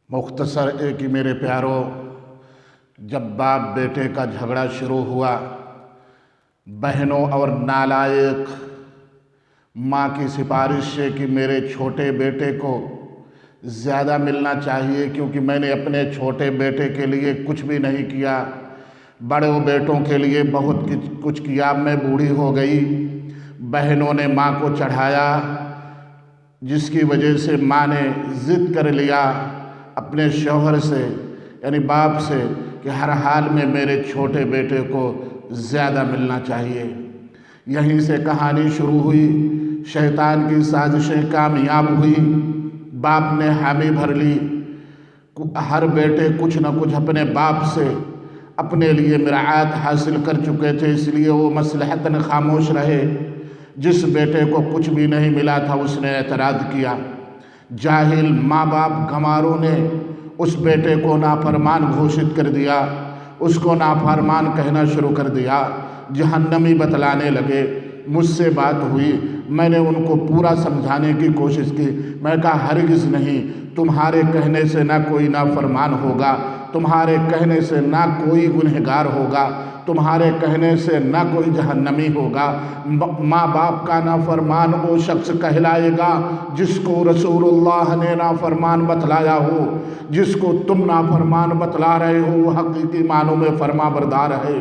مختصر ہے کہ میرے پیاروں، جب باپ بیٹے کا جھگڑا شروع ہوا، بہنوں اور نالائق ماں کی سفارش سے کہ میرے چھوٹے بیٹے کو زیادہ ملنا چاہیے کیونکہ میں نے اپنے چھوٹے بیٹے کے لیے کچھ بھی نہیں کیا، بڑے بیٹوں کے لیے بہت کچھ کیا، میں بوڑھی ہو گئی۔ بہنوں نے ماں کو چڑھایا، جس کی وجہ سے ماں نے ضد کر لیا اپنے شوہر سے یعنی باپ سے کہ ہر حال میں میرے چھوٹے بیٹے کو زیادہ ملنا چاہیے۔ یہیں سے کہانی شروع ہوئی، شیطان کی سازشیں کامیاب ہوئی، باپ نے حامی بھر لی، ہر بیٹے کچھ نہ کچھ اپنے باپ سے اپنے لیے مراعات حاصل کر چکے تھے، اس لیے وہ مصلحتاً خاموش رہے۔ جس بیٹے کو کچھ بھی نہیں ملا تھا اس نے اعتراض کیا۔ جاہل ماں باپ گنواروں نے اس بیٹے کو نافرمان گھوشت کر دیا، اس کو نافرمان کہنا شروع کر دیا، جہنمی بتلانے لگے۔ مجھ سے بات ہوئی، میں نے ان کو پورا سمجھانے کی کوشش کی، میں کہا ہرگز نہیں، تمہارے کہنے سے نہ کوئی نافرمان ہوگا، تمہارے کہنے سے نہ کوئی گنہگار ہوگا، تمہارے کہنے سے نہ کوئی جہنمی ہوگا۔ ماں باپ کا نافرمان وہ شخص کہلائے گا جس کو رسول اللہ نے نافرمان بتلایا ہو، جس کو تم نافرمان بتلا رہے ہو وہ حقیقی معنوں میں فرما بردار ہے۔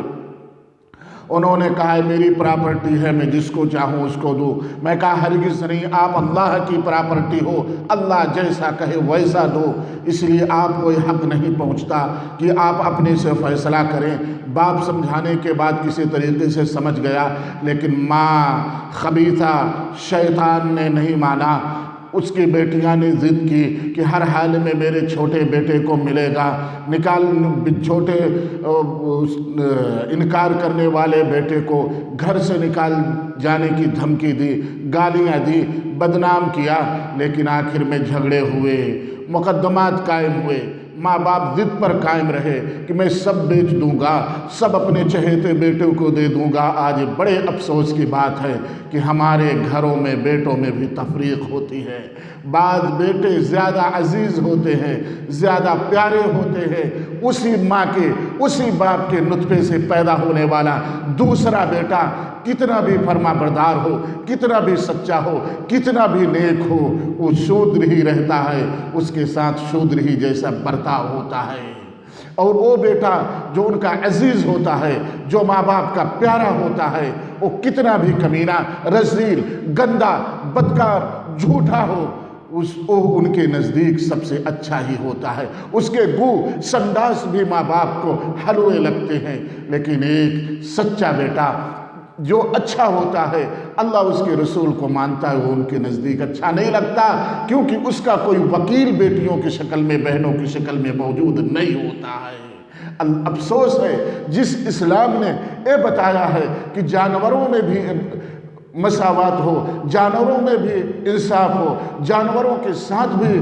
انہوں نے کہا میری پراپرٹی ہے، میں جس کو چاہوں اس کو دوں۔ میں کہا ہرگز نہیں، آپ اللہ کی پراپرٹی ہو، اللہ جیسا کہے ویسا دو، اس لیے آپ کو یہ حق نہیں پہنچتا کہ آپ اپنے سے فیصلہ کریں۔ باپ سمجھانے کے بعد کسی طریقے سے سمجھ گیا، لیکن ماں خبیثہ شیطان نے نہیں مانا۔ اس کی بیٹیاں نے ضد کی کہ ہر حال میں میرے چھوٹے بیٹے کو ملے گا، چھوٹے انکار کرنے والے بیٹے کو گھر سے نکال جانے کی دھمکی دی، گالیاں دی، بدنام کیا، لیکن آخر میں جھگڑے ہوئے، مقدمات قائم ہوئے۔ ماں باپ ضد پر قائم رہے کہ میں سب بیچ دوں گا، سب اپنے چہیتے بیٹوں کو دے دوں گا۔ آج بڑے افسوس کی بات ہے کہ ہمارے گھروں میں بیٹوں میں بھی تفریق ہوتی ہے۔ بعض بیٹے زیادہ عزیز ہوتے ہیں، زیادہ پیارے ہوتے ہیں، اسی ماں کے اسی باپ کے نطفے سے پیدا ہونے والا دوسرا بیٹا کتنا بھی فرما بردار ہو، کتنا بھی سچا ہو، کتنا بھی نیک ہو، وہ شودر ہی رہتا ہے، اس کے ساتھ شودر ہی جیسا برتاؤ ہوتا ہے۔ اور وہ بیٹا جو ان کا عزیز ہوتا ہے، جو ماں باپ کا پیارا ہوتا ہے، وہ کتنا بھی کمینہ، رذیل، گندا، بدکار، جھوٹا ہو، وہ ان کے نزدیک سب سے اچھا ہی ہوتا ہے۔ اس کے گو سنداس بھی ماں باپ کو حلوے لگتے ہیں، لیکن ایک سچا بیٹا جو اچھا ہوتا ہے، اللہ اس کے رسول کو مانتا ہے، وہ ان کے نزدیک اچھا نہیں لگتا، کیونکہ اس کا کوئی وکیل بیٹیوں کی شکل میں، بہنوں کی شکل میں موجود نہیں ہوتا ہے۔ افسوس ہے جس اسلام نے یہ بتایا ہے کہ جانوروں میں بھی مساوات ہو، جانوروں میں بھی انصاف ہو، جانوروں کے ساتھ بھی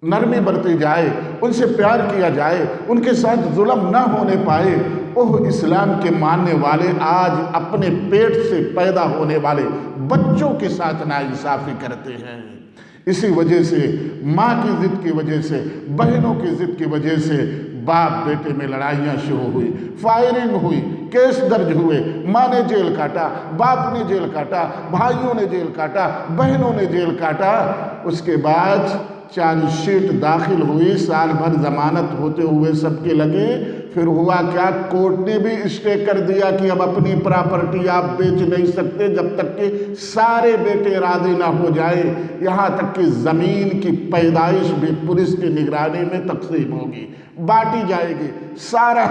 نرمی برتی جائے، ان سے پیار کیا جائے، ان کے ساتھ ظلم نہ ہونے پائے، وہ اسلام کے ماننے والے آج اپنے پیٹ سے پیدا ہونے والے بچوں کے ساتھ ناانصافی کرتے ہیں۔ اسی وجہ سے ماں کی ضد کی وجہ سے، بہنوں کی ضد کی وجہ سے باپ بیٹے میں لڑائیاں شروع ہوئی، فائرنگ ہوئی، کیس درج ہوئے، ماں نے جیل کاٹا، باپ نے جیل کاٹا، بھائیوں نے جیل کاٹا، بہنوں نے جیل کاٹا۔ اس کے بعد چارج شیٹ داخل ہوئی، سال بھر ضمانت ہوتے ہوئے سب کے لگے، پھر ہوا کیا، کورٹ نے بھی اسٹے کر دیا کہ اب اپنی پراپرٹی آپ بیچ نہیں سکتے جب تک کہ سارے بیٹے راضی نہ ہو جائیں، یہاں تک کہ زمین کی پیدائش بھی پولیس کی نگرانی میں تقسیم ہوگی، بانٹی جائے گی۔ سارا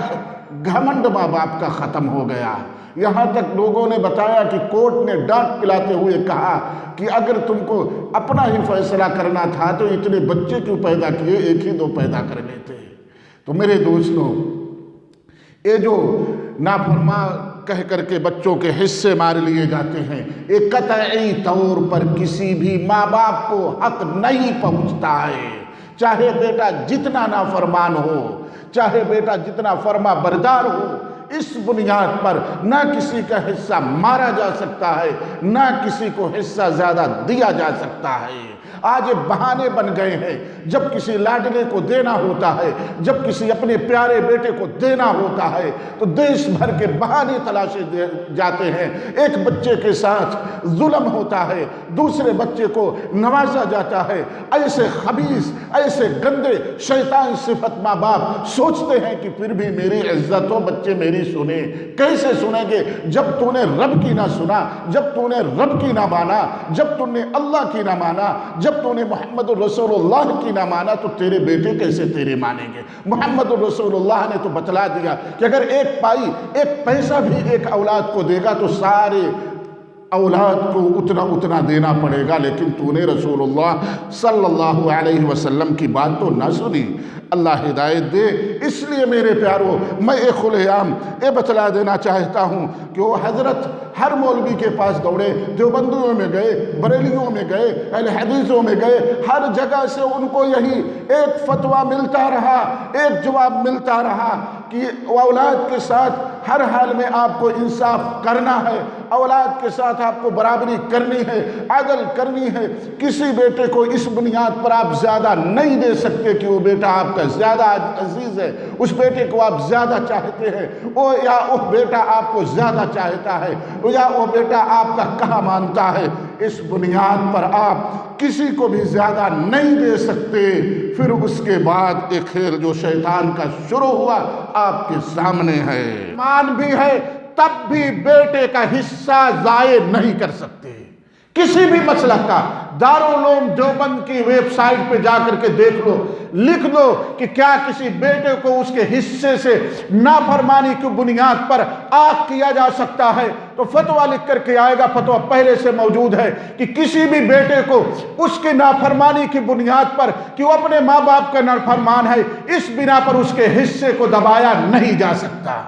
گھمنڈ ماں باپ کا ختم ہو گیا۔ یہاں تک لوگوں نے بتایا کہ کورٹ نے ڈانٹ پلاتے ہوئے کہا کہ اگر تم کو اپنا ہی فیصلہ کرنا تھا تو اتنے بچے کیوں پیدا کیے، ایک ہی دو پیدا کر لیتے۔ تو میرے دوستوں، یہ جو نافرما کہہ کر کے بچوں کے حصے مار لیے جاتے ہیں، یہ قطعی طور پر کسی بھی ماں باپ کو حق نہیں پہنچتا ہے، چاہے بیٹا جتنا نافرمان ہو، چاہے بیٹا جتنا فرما بردار ہو۔ اس بنیاد پر نہ کسی کا حصہ مارا جا سکتا ہے، نہ کسی کو حصہ زیادہ دیا جا سکتا ہے۔ آج یہ بہانے بن گئے ہیں۔ جب کسی لاڈلے کو دینا ہوتا ہے، جب کسی اپنے پیارے بیٹے کو دینا ہوتا ہے تو دیش بھر کے بہانے تلاشے جاتے ہیں۔ ایک بچے کے ساتھ ظلم ہوتا ہے، دوسرے بچے کو نوازا جاتا ہے۔ ایسے خبیث، ایسے گندے شیطان صفت ماں باپ سوچتے ہیں کہ پھر بھی میری عزت ہو، بچے میری سنیں۔ کیسے سنیں گے جب تو نے رب کی نہ سنا، جب تو نے رب کی نہ مانا، جب تو نے اللہ کی نہ مانا، جب تو نے محمد رسول اللہ کی نہ مانا تو تیرے بیٹے کیسے تیرے مانیں گے؟ محمد رسول اللہ نے تو بتلا دیا کہ اگر ایک پائی، ایک پیسہ بھی ایک اولاد کو دے گا تو سارے اولاد کو اتنا دینا پڑے گا، لیکن تو نے رسول اللہ صلی اللہ علیہ وسلم کی بات تو نہ سنی۔ اللہ ہدایت دے۔ اس لیے میرے پیارو میں ایک کھلے عام یہ بتلا دینا چاہتا ہوں کہ وہ حضرت ہر مولوی کے پاس دوڑے، دیوبندیوں میں گئے، بریلیوں میں گئے، اہل حدیثوں میں گئے، ہر جگہ سے ان کو یہی ایک فتویٰ ملتا رہا، ایک جواب ملتا رہا کہ اولاد کے ساتھ ہر حال میں آپ کو انصاف کرنا ہے، اولاد کے ساتھ آپ کو برابری کرنی ہے، عدل کرنی ہے۔ کسی بیٹے کو اس بنیاد پر آپ زیادہ نہیں دے سکتے کہ وہ بیٹا آپ کا زیادہ عزیز ہے، اس بیٹے کو آپ زیادہ چاہتے ہیں، یا وہ بیٹا آپ کو زیادہ چاہتا ہے، یا وہ بیٹا آپ کا کہاں مانتا ہے۔ اس بنیاد پر آپ کسی کو بھی زیادہ نہیں دے سکتے۔ پھر اس کے بعد ایک کھیل جو شیطان کا شروع ہوا آپ کے سامنے ہے۔ مان بھی ہے تب بھی بیٹے کا حصہ ضائع نہیں کر سکتے۔ کسی بھی مسلک کا دارالعلوم دیوبند کی ویب سائٹ پہ جا کر کے دیکھ لو، لکھ لو کہ کیا کسی بیٹے کو اس کے حصے سے نافرمانی کی بنیاد پر آگ کیا جا سکتا ہے، تو فتویٰ لکھ کر کے آئے گا۔ فتویٰ پہلے سے موجود ہے کہ کسی بھی بیٹے کو اس کی نافرمانی کی بنیاد پر کہ وہ اپنے ماں باپ کا نافرمان ہے، اس بنا پر اس کے حصے کو دبایا نہیں جا سکتا۔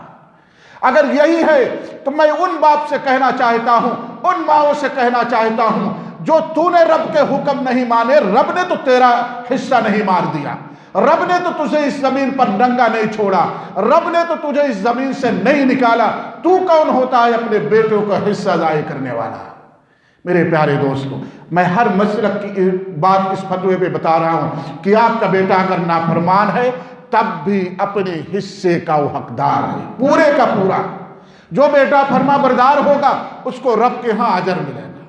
اگر یہی ہے تو میں ان باپ سے کہنا چاہتا ہوں، ان ماؤں سے کہنا چاہتا ہوں جو تو نے رب کے حکم نہیں مانے، رب نے تو تیرا حصہ نہیں مار دیا، رب نے تو تجھے اس زمین پر ننگا نہیں چھوڑا، رب نے تو تجھے اس زمین سے نہیں نکالا، تو کون ہوتا ہے اپنے بیٹوں کا حصہ ضائع کرنے والا؟ میرے پیارے دوستوں، میں ہر مسلک کی بات اس فتوے پہ بتا رہا ہوں کہ آپ کا بیٹا اگر نافرمان ہے تب بھی اپنے حصے کا وہ حقدار ہے، پورے کا پورا۔ جو بیٹا فرما بردار ہوگا اس کو رب کے ہاں اجر ملے گا،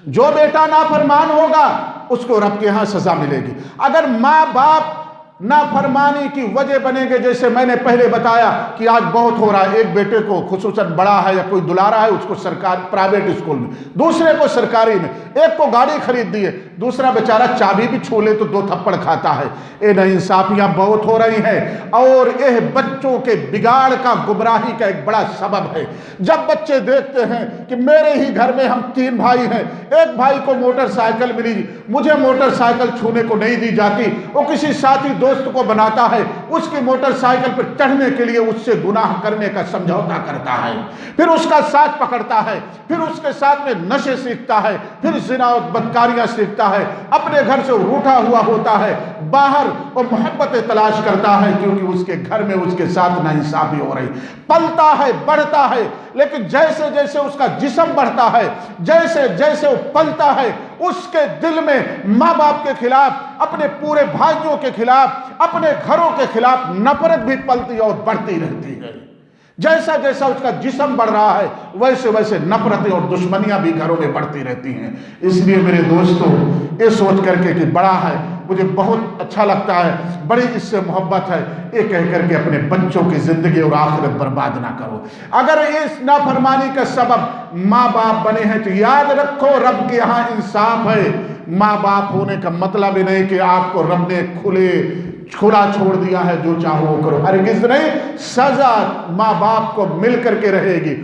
جو بیٹا نافرمان ہوگا اس کو رب کے ہاں سزا ملے گی۔ اگر ماں باپ نافرمانی کی وجہ بنیں گے، جیسے میں نے پہلے بتایا کہ آج بہت ہو رہا ہے، ایک بیٹے کو خصوصاً بڑا ہے یا کوئی دلارا ہے، اس کو سرکاری پرائیویٹ اسکول میں، دوسرے کو سرکاری میں، ایک کو گاڑی خرید دی ہے، دوسرا بیچارہ چابی بھی چھو لے تو 2 تھپڑ کھاتا ہے۔ اے ناانصافیاں بہت ہو رہی ہیں، اور یہ بچوں کے بگاڑ کا، گمراہی کا ایک بڑا سبب ہے۔ جب بچے دیکھتے ہیں کہ میرے ہی گھر میں ہم 3 بھائی ہیں، ایک بھائی کو موٹر سائیکل ملی، مجھے موٹر سائیکل چھونے کو نہیں دی جاتی، وہ کسی ساتھی دوست کو بناتا ہے، اس کی موٹر سائیکل پر چڑھنے کے لیے اس سے گناہ کرنے کا سمجھوتا کرتا ہے، پھر اس کا ساتھ پکڑتا ہے، پھر اس کے ساتھ میں نشے سیکھتا ہے، پھر زنا و بدکاریاں سیکھتا ہے، اپنے گھر سے روٹھا ہوا ہوتا ہے، باہر وہ محبتیں تلاش کرتا ہے کیونکہ اس کے گھر میں اس کے ساتھ ناانصافی ہو رہی۔ پلتا ہے، بڑھتا ہے، لیکن جیسے جیسے اس کا جسم بڑھتا ہے، جیسے جیسے وہ پلتا ہے، اس کے دل میں ماں باپ کے خلاف، اپنے پورے بھائیوں کے خلاف، اپنے گھروں کے خلاف نفرت بھی پلتی اور بڑھتی رہتی ہے۔ جیسا جیسا اس کا جسم بڑھ رہا ہے ویسے ویسے نفرتیں اور دشمنیاں بھی گھروں میں بڑھتی رہتی ہیں۔ اس لیے میرے دوستوں، یہ سوچ کر کے کہ بڑا ہے، مجھے بہت اچھا لگتا ہے، بڑی اس سے محبت ہے، یہ کہہ کر کے اپنے بچوں کی زندگی اور آخرت برباد نہ کرو۔ اگر اس نافرمانی کا سبب ماں باپ بنے ہیں تو یاد رکھو رب کے یہاں انصاف ہے۔ ماں باپ ہونے کا مطلب ہی نہیں کہ آپ کو رب نے کھلا چھوڑ دیا ہے، جو چاہو وہ کرو، ہرگز نہیں۔ سزا ماں باپ کو مل کر کے رہے گی۔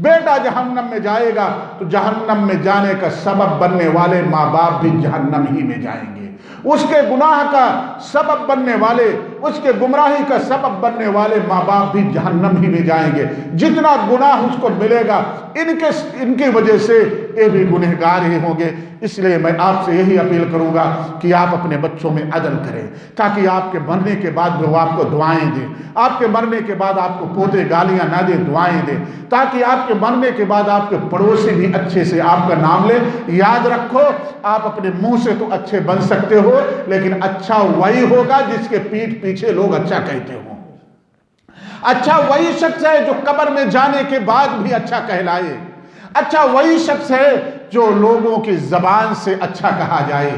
بیٹا جہنم میں جائے گا تو جہنم میں جانے کا سبب بننے والے ماں باپ بھی جہنم ہی میں جائیں گے، اس کے گناہ کا سبب بننے والے، اس کے گمراہی کا سبب بننے والے ماں باپ بھی جہنم ہی میں جائیں گے۔ جتنا گناہ اس کو ملے گا ان کی وجہ سے یہ بھی گنہگار ہی ہوں گے۔ اس لیے میں آپ سے یہی اپیل کروں گا کہ آپ اپنے بچوں میں عدل کریں، تاکہ آپ کے مرنے کے بعد بھی وہ آپ کو دعائیں دیں، آپ کے مرنے کے بعد آپ کو پوتے گالیاں نہ دیں، دعائیں دیں، تاکہ آپ کے مرنے کے بعد آپ کے پڑوسی بھی اچھے سے آپ کا نام لے۔ یاد رکھو، آپ اپنے منہ سے تو اچھے بن سکتے ہو، لیکن اچھا وہی ہوگا جس کے پیٹھ پیچھے لوگ اچھا کہتے ہوں۔ اچھا وہی شخص ہے جو قبر میں جانے کے بعد بھی اچھا کہلائے۔ اچھا وہی شخص ہے جو لوگوں کی زبان سے اچھا کہا جائے۔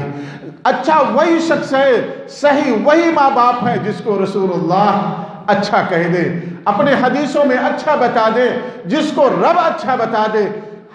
اچھا وہی شخص ہے، صحیح وہی ماں باپ ہے جس کو رسول اللہ اچھا کہہ دے، اپنے حدیثوں میں اچھا بتا دے، جس کو رب اچھا بتا دے۔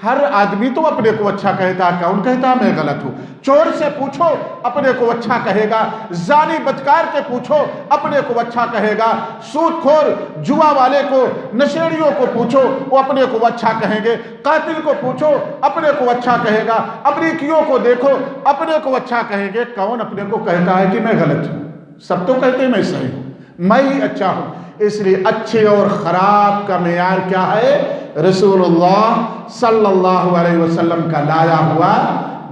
ہر آدمی تو اپنے کو اچھا کہتا، کون کہتا میں غلط ہوں؟ چور سے پوچھو اپنے کو اچھا کہے گا، زانی بدکار کے پوچھو اپنے کو اچھا کہے گا، سود خور جوا والے کو، نشیڑیوں کو پوچھو وہ اپنے کو اچھا کہیں گے، قاتل کو پوچھو اپنے کو اچھا کہے گا، امریکیوں کو دیکھو اپنے کو اچھا کہیں گے۔ کون اپنے کو کہتا ہے کہ میں غلط ہوں؟ سب تو کہتے ہیں میں صحیح ہوں، میں ہی اچھا ہوں۔ اس لیے اچھے اور خراب کا معیار کیا ہے؟ رسول اللہ صلی اللہ علیہ وسلم کا لایا ہوا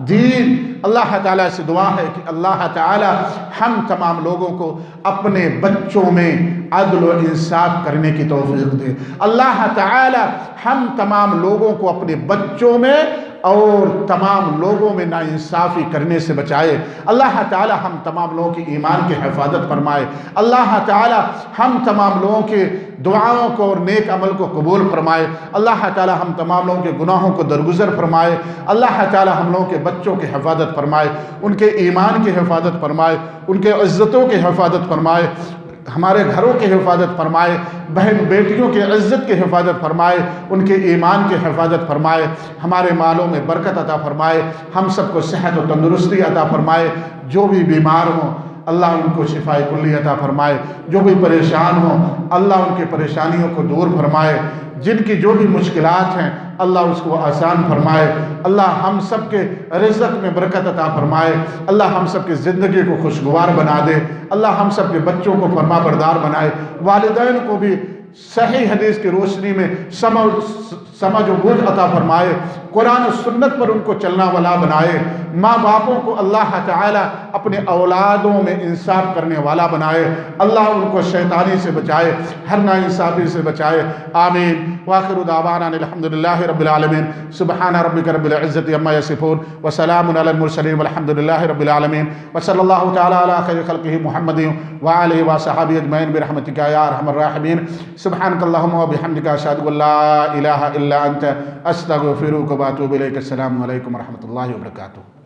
دین۔ اللہ تعالیٰ سے دعا ہے کہ اللہ تعالیٰ ہم تمام لوگوں کو اپنے بچوں میں عدل و انصاف کرنے کی توفیق دے۔ اللہ تعالیٰ ہم تمام لوگوں کو اپنے بچوں میں اور تمام لوگوں میں ناانصافی کرنے سے بچائے۔ اللہ تعالی ہم تمام لوگوں کی ایمان کی حفاظت فرمائے۔ اللہ تعالی ہم تمام لوگوں کے دعاؤں کو اور نیک عمل کو قبول فرمائے۔ اللہ تعالی ہم تمام لوگوں کے گناہوں کو درگزر فرمائے۔ اللہ تعالی ہم لوگوں کے بچوں کی حفاظت فرمائے، ان کے ایمان کی حفاظت فرمائے، ان کے عزتوں کی حفاظت فرمائے، ہمارے گھروں کی حفاظت فرمائے، بہن بیٹیوں کی عزت کی حفاظت فرمائے، ان کے ایمان کی حفاظت فرمائے، ہمارے مالوں میں برکت عطا فرمائے، ہم سب کو صحت و تندرستی عطا فرمائے۔ جو بھی بیمار ہوں اللہ ان کو شفائے کلی عطا فرمائے، جو بھی پریشان ہوں اللہ ان کی پریشانیوں کو دور فرمائے، جن کی جو بھی مشکلات ہیں اللہ اس کو آسان فرمائے۔ اللہ ہم سب کے رزق میں برکت عطا فرمائے، اللہ ہم سب کی زندگی کو خوشگوار بنا دے، اللہ ہم سب کے بچوں کو فرما بردار بنائے، والدین کو بھی صحیح حدیث کی روشنی میں سمجھ و بوجھ عطا فرمائے، قرآن و سنت پر ان کو چلنا والا بنائے، ماں باپوں کو اللہ تعالی اپنے اولادوں میں انصاف کرنے والا بنائے، اللہ ان کو شیطانی سے بچائے، ہر ناانصافی سے بچائے، آمین۔ وآخر دعوانا الحمدللہ رب العالمین، سبحان ربک رب العزت عما یصفون، وسلام علی المرسلین والحمدللہ رب العالمین، وصلی اللہ تعالی علی خیر خلقہ محمد وآلہ وصحبہ اجمعین برحمتک یا ارحم الراحمین۔ سبحانک اللہم وبحمدک، اشہد ان لا الہ الا انت، استغفرک واتوب الیک۔ السلام علیکم ورحمۃ اللہ وبرکاتہ۔